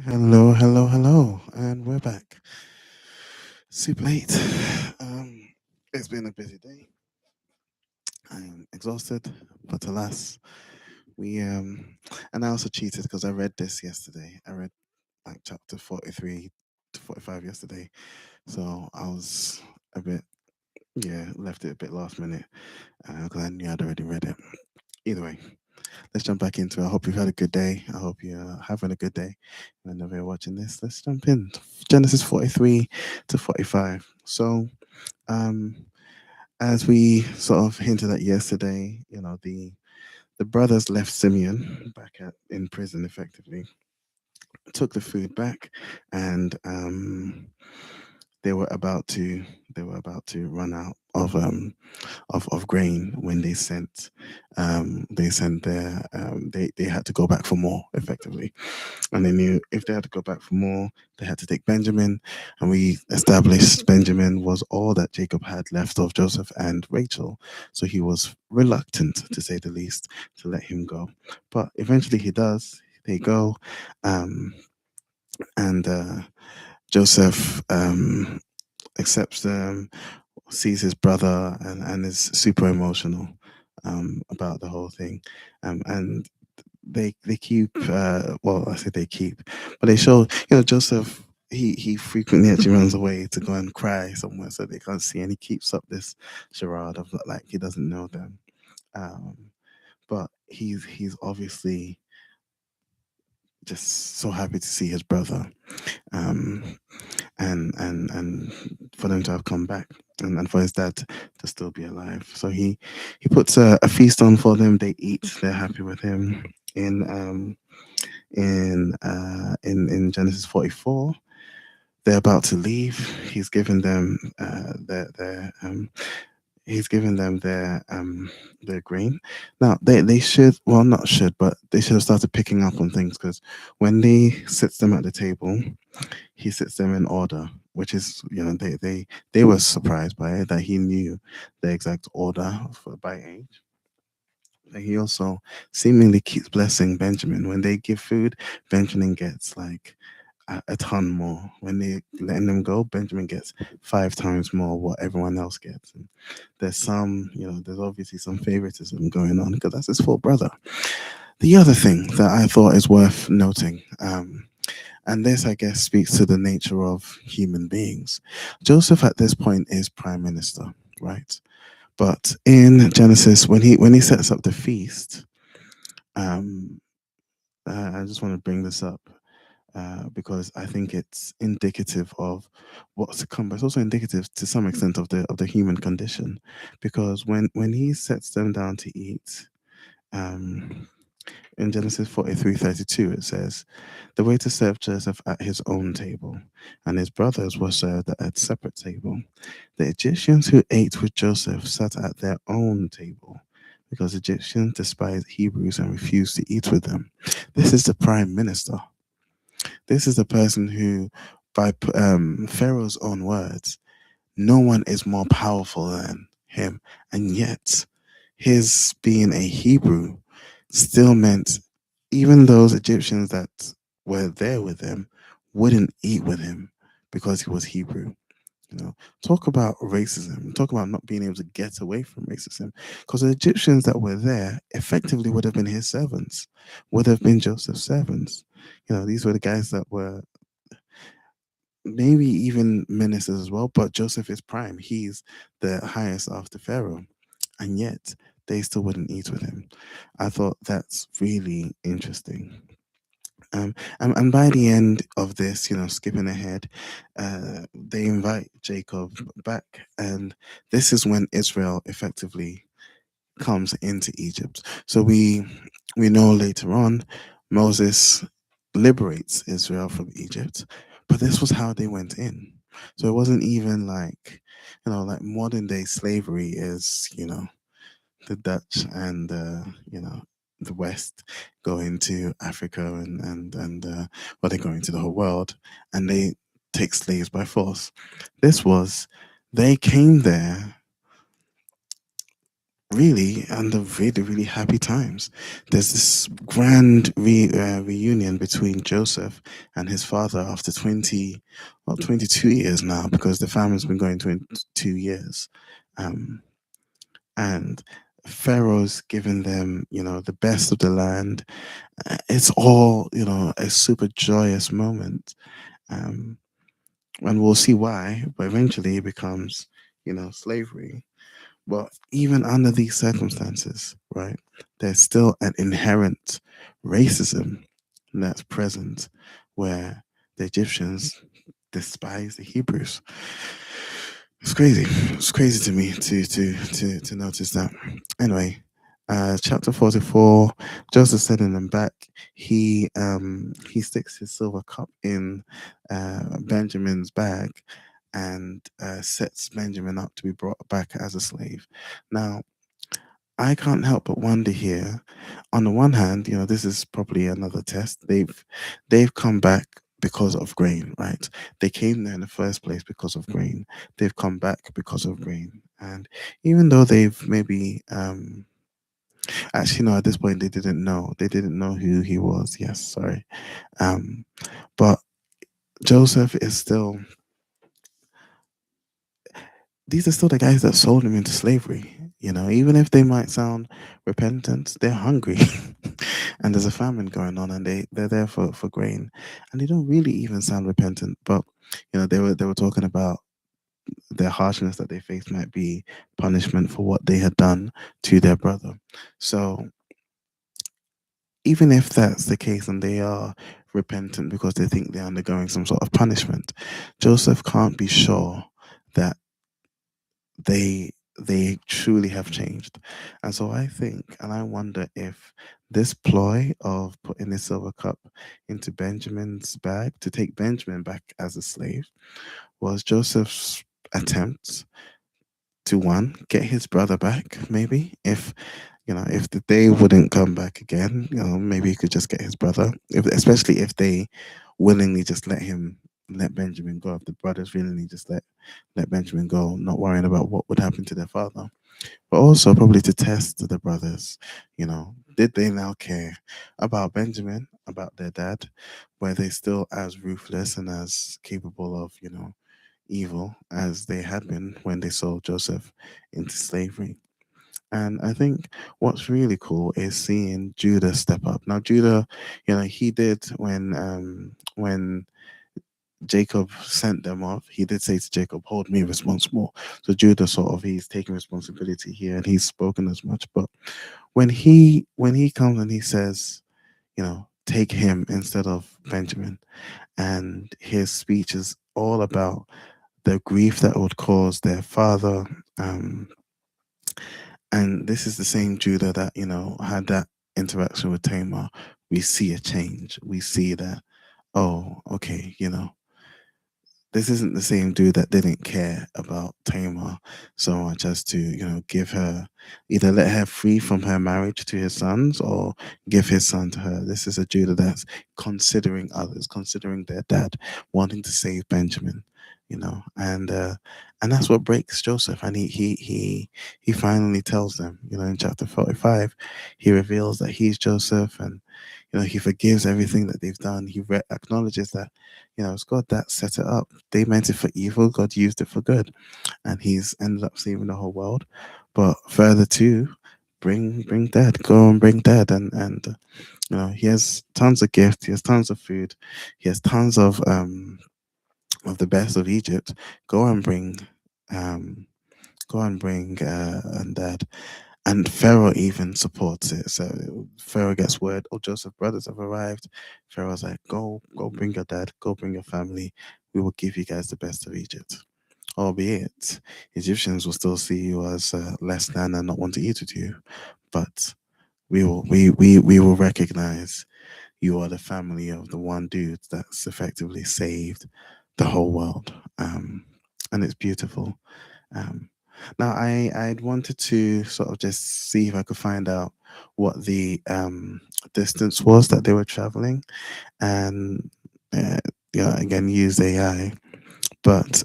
Hello, hello, hello, and we're back. Super late. Um, it's been a busy day. I am exhausted, but alas, we and I also cheated because I read this yesterday. I read like chapter 43 to 45 yesterday, so I was a bit left it a bit last minute because I knew I'd already read it. Either way, let's jump back into it. I hope you've had a good day. I hope you're having a good day. Whenever you're watching this, let's jump in. Genesis 43 to 45. So, um, as we sort of hinted at yesterday, the brothers left Simeon back in prison effectively, took the food back, and they were about to run out of grain when they sent their they had to go back for more effectively, and they knew if they had to go back for more they had to take Benjamin, and we established Benjamin was all that Jacob had left of Joseph and Rachel, so he was reluctant, to say the least, to let him go, but eventually he does. They go, um, and Joseph accepts them, sees his brother, and is super emotional about the whole thing. And they keep well, I say they keep, but they show, Joseph, he frequently actually runs away to go and cry somewhere so they can't see, and he keeps up this charade of like he doesn't know them. Um, but he's obviously just so happy to see his brother. Um, and for them to have come back, and for his dad to still be alive. So he puts a feast on for them. They eat. They're happy with him. In Genesis 44, they're about to leave. He's given them their grain. Now they should, well, not should, but they should have started picking up on things, because when he sits them at the table, he sits them in order, which is, they were surprised by it, that he knew the exact order by age. And he also seemingly keeps blessing Benjamin. When they give food, Benjamin gets like a ton more. When they letting them go, Benjamin gets 5 times more what everyone else gets. And there's obviously some favoritism going on because that's his full brother. The other thing that I thought is worth noting, and this, I guess, speaks to the nature of human beings. Joseph at this point is prime minister, right? But in Genesis, when he sets up the feast, um, I just want to bring this up because I think it's indicative of what's to come. But it's also indicative to some extent of the human condition, because when he sets them down to eat, um, in Genesis 43:32, it says, the waiter served Joseph at his own table, and his brothers were served at a separate table. The Egyptians who ate with Joseph sat at their own table, because Egyptians despised Hebrews and refused to eat with them. This is the prime minister. This is the person who, by Pharaoh's own words, no one is more powerful than him. And yet, his being a Hebrew still meant even those Egyptians that were there with him wouldn't eat with him because he was Hebrew. Talk about racism. Talk about not being able to get away from racism. Because the Egyptians that were there effectively would have been his servants, would have been Joseph's servants. These were the guys that were maybe even ministers as well, but Joseph is prime. He's the highest after Pharaoh. And yet they still wouldn't eat with him. I thought that's really interesting. And by the end of this, skipping ahead, they invite Jacob back, and this is when Israel effectively comes into Egypt. So we know later on Moses liberates Israel from Egypt, but this was how they went in. So it wasn't even like, like modern day slavery is, the Dutch and the West going to Africa and they going to the whole world, and they take slaves by force. This was, they came there really under really really happy times. There's this grand reunion between Joseph and his father after 20, well, 22 years now, because the family's been going 22 years. Um, and Pharaoh's given them, the best of the land. It's all, a super joyous moment. Um, and we'll see why, but eventually it becomes, slavery. But even under these circumstances, right, there's still an inherent racism that's present where the Egyptians despise the Hebrews. It's crazy. It's crazy to me to notice that. Anyway, chapter 44, Joseph sending them back. He sticks his silver cup in Benjamin's bag and sets Benjamin up to be brought back as a slave. Now, I can't help but wonder here. On the one hand, this is probably another test. They've come back because of grain, right? They came there in the first place because of grain. They've come back because of grain. And even though they've maybe actually no, at this point they didn't know. They didn't know who he was. Yes, sorry. Um but Joseph is still, these are still the guys that sold him into slavery. Even if they might sound repentant, they're hungry. And there's a famine going on, and they're there for grain. And they don't really even sound repentant, but they were talking about their harshness that they faced might be punishment for what they had done to their brother. So even if that's the case and they are repentant because they think they're undergoing some sort of punishment, Joseph can't be sure that they truly have changed. And so I think, and I wonder if this ploy of putting the silver cup into Benjamin's bag to take Benjamin back as a slave was Joseph's attempt to, one, get his brother back, maybe. If they wouldn't come back again, maybe he could just get his brother, especially if they willingly just let Benjamin go. If the brothers willingly just let Benjamin go, not worrying about what would happen to their father. But also probably to test the brothers, did they now care about Benjamin, about their dad? Were they still as ruthless and as capable of, evil as they had been when they sold Joseph into slavery? And I think what's really cool is seeing Judah step up. Now Judah, he did when Jacob sent them off, he did say to Jacob, hold me responsible. So Judah sort of, he's taking responsibility here and he's spoken as much. But when he comes and he says, take him instead of Benjamin, and his speech is all about the grief that would cause their father. Um, and this is the same Judah that, had that interaction with Tamar. We see a change. We see that, oh, okay, this isn't the same dude that didn't care about Tamar so much as to, give her, either let her free from her marriage to his sons or give his son to her. This is a Judah that's considering others, considering their dad, wanting to save Benjamin, and that's what breaks Joseph. And he finally tells them, in chapter 45, he reveals that he's Joseph, and he forgives everything that they've done. He acknowledges that, it's God that set it up. They meant it for evil. God used it for good, and He's ended up saving the whole world. But further to bring dad, go and bring dad, and he has tons of gifts. He has tons of food. He has tons of the best of Egypt. Go and bring. Um, Go and bring and dad. And Pharaoh even supports it. So Pharaoh gets word, oh, Joseph's brothers have arrived. Pharaoh's like, go bring your dad, go bring your family. We will give you guys the best of Egypt. Albeit, Egyptians will still see you as less than and not want to eat with you. But we will recognize you are the family of the one dude that's effectively saved the whole world. And it's beautiful. Um, Now, I'd wanted to sort of just see if I could find out what the distance was that they were traveling, and uh, again use AI. But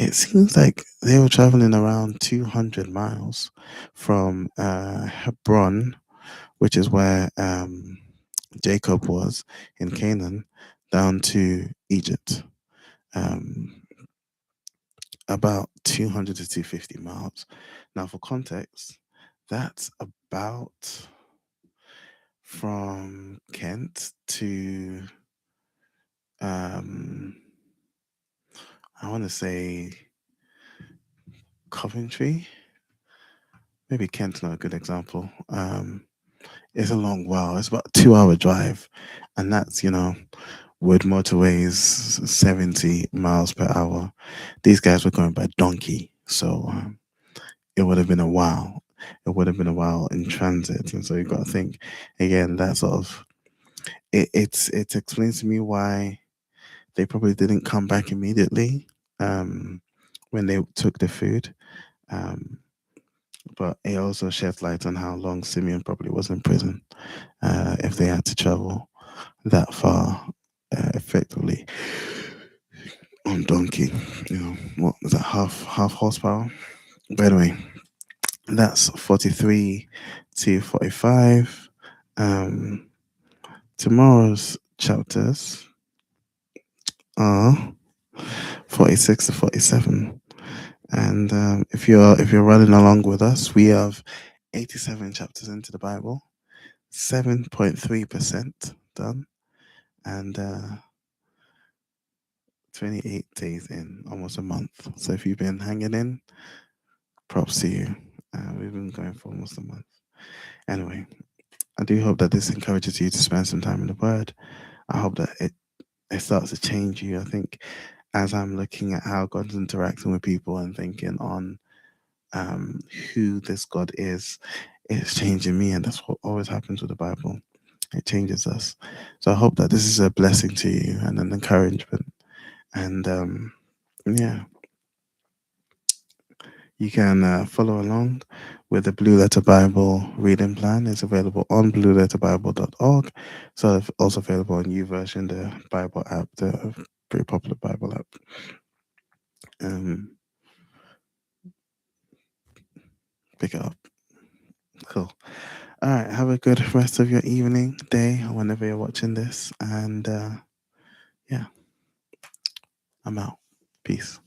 it seems like they were traveling around 200 miles from Hebron, which is where Jacob was in Canaan, down to Egypt. Um, about 200 to 250 miles. Now, for context, that's about from Kent to, um, I want to say Coventry. Maybe Kent's not a good example. It's a long while. It's about a 2 hour drive, and that's with motorways 70 miles per hour. These guys were going by donkey, so it would have been a while. It would have been a while in transit, and so you got to think again. That sort of it explains to me why they probably didn't come back immediately when they took the food. Um, but it also sheds light on how long Simeon probably was in prison if they had to travel that far effectively on donkey. What was that, half horsepower? But anyway, that's 43 to 45. Um, Tomorrow's chapters are 46 to 47. And if you're running along with us, we have 87 chapters into the Bible, 7.3% done, and 28 days in, almost a month. So if you've been hanging in, props to you. We've been going for almost a month. Anyway, I do hope that this encourages you to spend some time in the Word. I hope that it starts to change you. I think as I'm looking at how God's interacting with people and thinking on who this God is, it's changing me, and that's what always happens with the Bible. It changes us. So I hope that this is a blessing to you and an encouragement. And yeah, you can follow along with the Blue Letter Bible reading plan. It's available on blueletterbible.org. So it's also available on YouVersion, the Bible app, the very popular Bible app. Pick it up. Cool. All right. Have a good rest of your evening, day, whenever you're watching this. And yeah, I'm out. Peace.